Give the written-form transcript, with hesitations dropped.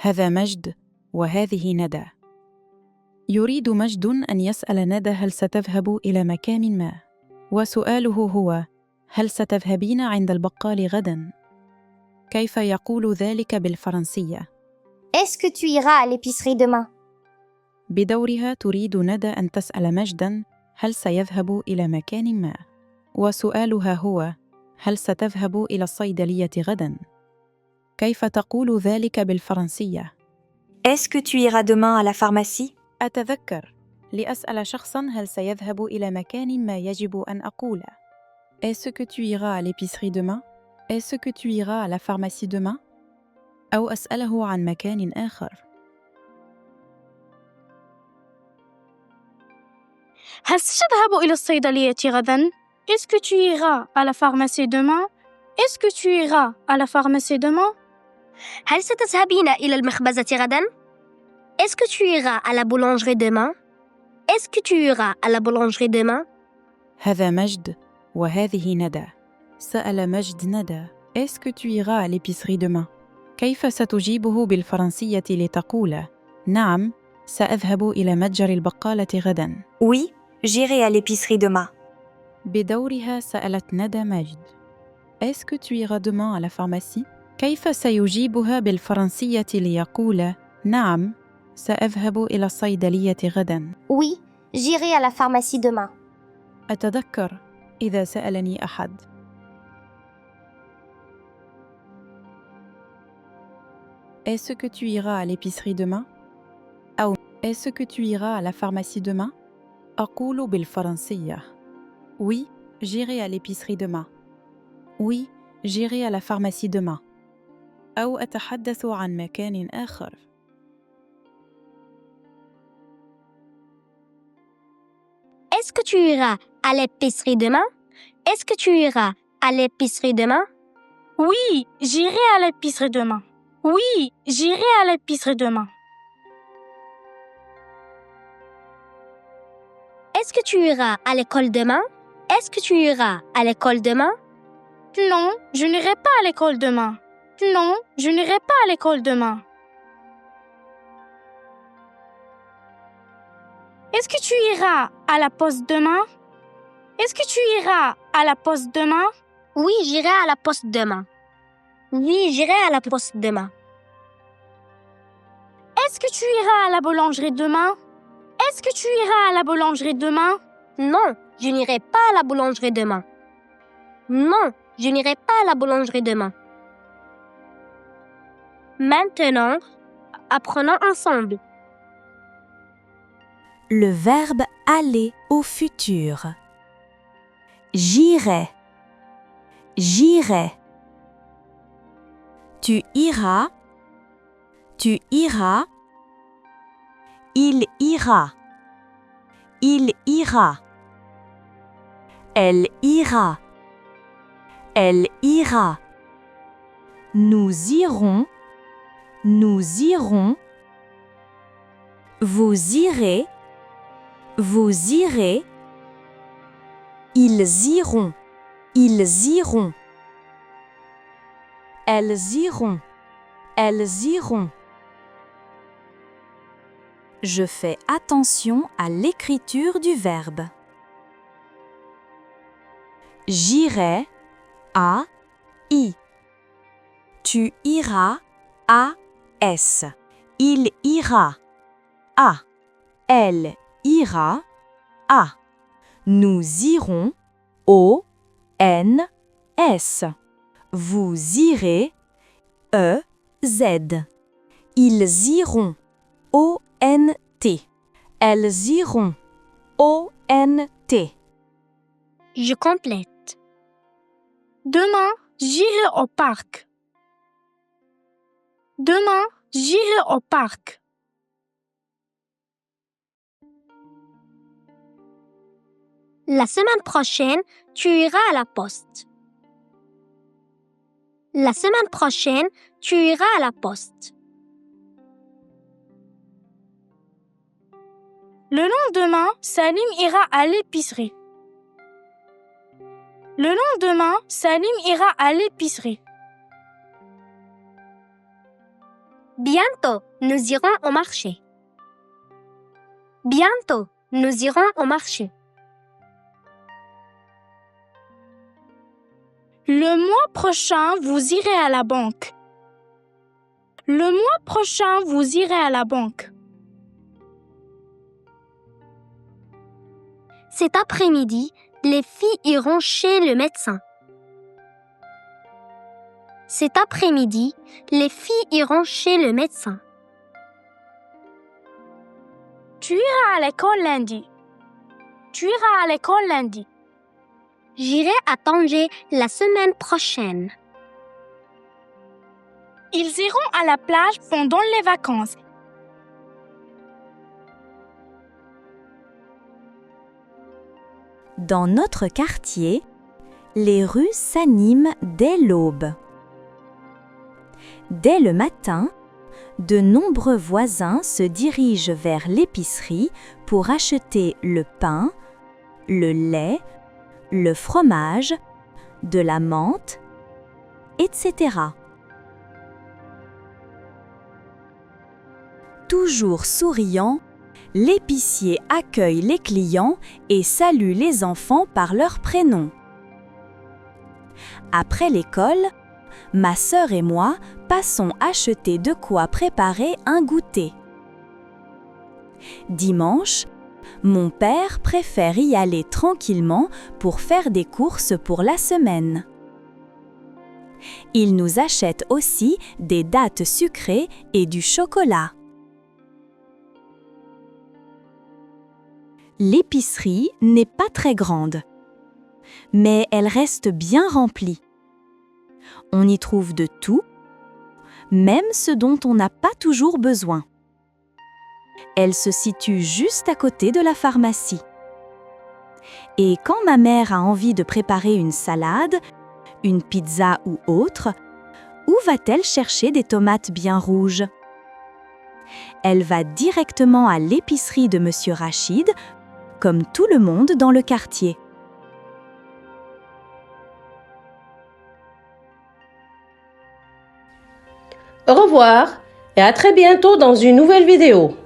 هذا مجد وهذه ندى. يريد مجد أن يسأل ندى هل ستذهب إلى مكان ما، وسؤاله هو: هل ستذهبين عند البقال غداً؟ كيف يقول ذلك بالفرنسية؟ Est-ce que tu iras à l'épicerie demain? بدورها تريد ندى أن تسأل مجداً هل سيذهب إلى مكان ما، وسؤالها هو: هل ستذهب إلى الصيدلية غداً؟ كيف تقول ذلك بالفرنسية؟ Est-ce que tu iras demain à la pharmacie? أتذكر لأسأل شخصاً هل سيذهب إلى مكان ما يجب أن أقول: Est-ce que tu iras à l'épicerie demain? Est-ce que tu iras à la pharmacie demain؟ أو أسأله عن مكان آخر. هل ستذهب إلى الصيدلية غداً؟ Est-ce que tu iras à la pharmacie demain? Est-ce que tu iras à la pharmacie demain? هل ستذهبين إلى المخبزة غداً؟ Est-ce que tu iras à la boulangerie demain? Est-ce que tu iras à la boulangerie demain? هذا مجد وهذه ندى. سأل مجد ندى: Est-ce que tu iras à l'épicerie demain؟ كيف ستجيبه بالفرنسية لتقول: نعم، سأذهب إلى متجر البقالة غداً؟ Oui, j'irai à l'épicerie demain. بدورها سألت ندى مجد: Est-ce que tu iras demain à la pharmacie؟ كيف سيجيبها بالفرنسية ليقول: نعم، سأذهب إلى الصيدلية غداً؟ Oui, j'irai à la pharmacie demain. أتذكر إذا سألني أحد: Est-ce que tu iras à l'épicerie demain؟ أو Est-ce que tu iras à la pharmacie demain؟ أقول بالفرنسية: Oui, j'irai à l'épicerie demain. Oui, j'irai à la pharmacie demain. أو أتحدث عن مكان آخر. Est-ce que tu iras à l'épicerie demain? Est-ce que tu iras à l'épicerie demain? Oui, j'irai à l'épicerie demain. Oui, j'irai à l'épicerie demain. Est-ce que tu iras à l'école demain? Est-ce que tu iras à l'école demain? Non, je n'irai pas à l'école demain. Non, je n'irai pas à l'école demain. Est-ce que tu iras à la poste demain? Est-ce que tu iras à la poste demain? Oui, j'irai à la poste demain. Oui, j'irai à la poste demain. Est-ce que tu iras à la boulangerie demain? Est-ce que tu iras à la boulangerie demain? Non, je n'irai pas à la boulangerie demain. Non, je n'irai pas à la boulangerie demain. Maintenant, apprenons ensemble. Le verbe aller au futur. J'irai. J'irai. Tu iras. Tu iras. Il ira. Il ira. Elle ira. Elle ira. Nous irons. Nous irons. Vous irez. Vous irez. Ils iront. Ils iront. Elles iront. Elles iront. Je fais attention à l'écriture du verbe. J'irai, A, I. Tu iras, A, S. Il ira, A. Elle ira, A. Nous irons, O, N, S. Vous irez, E, Z. Ils iront, O, N, T. Elles iront, O, N, T. Je complète. Demain, j'irai au parc. Demain, j'irai au parc. La semaine prochaine, tu iras à la poste. La semaine prochaine, tu iras à la poste. Le lendemain, Salim ira à l'épicerie. Le lendemain, Salim ira à l'épicerie. Bientôt, nous irons au marché. Bientôt, nous irons au marché. Le mois prochain, vous irez à la banque. Le mois prochain, vous irez à la banque. Cet après-midi, les filles iront chez le médecin. Cet après-midi, les filles iront chez le médecin. Tu iras à l'école lundi. Tu iras à l'école lundi. J'irai à Tanger la semaine prochaine. Ils iront à la plage pendant les vacances. Dans notre quartier, les rues s'animent dès l'aube. Dès le matin, de nombreux voisins se dirigent vers l'épicerie pour acheter le pain, le lait, le fromage, de la menthe, etc. Toujours souriant, l'épicier accueille les clients et salue les enfants par leur prénom. Après l'école, ma sœur et moi passons acheter de quoi préparer un goûter. Dimanche, mon père préfère y aller tranquillement pour faire des courses pour la semaine. Il nous achète aussi des dattes sucrées et du chocolat. L'épicerie n'est pas très grande, mais elle reste bien remplie. On y trouve de tout, même ce dont on n'a pas toujours besoin. Elle se situe juste à côté de la pharmacie. Et quand ma mère a envie de préparer une salade, une pizza ou autre, où va-t-elle chercher des tomates bien rouges? Elle va directement à l'épicerie de Monsieur Rachid, comme tout le monde dans le quartier. Au revoir et à très bientôt dans une nouvelle vidéo.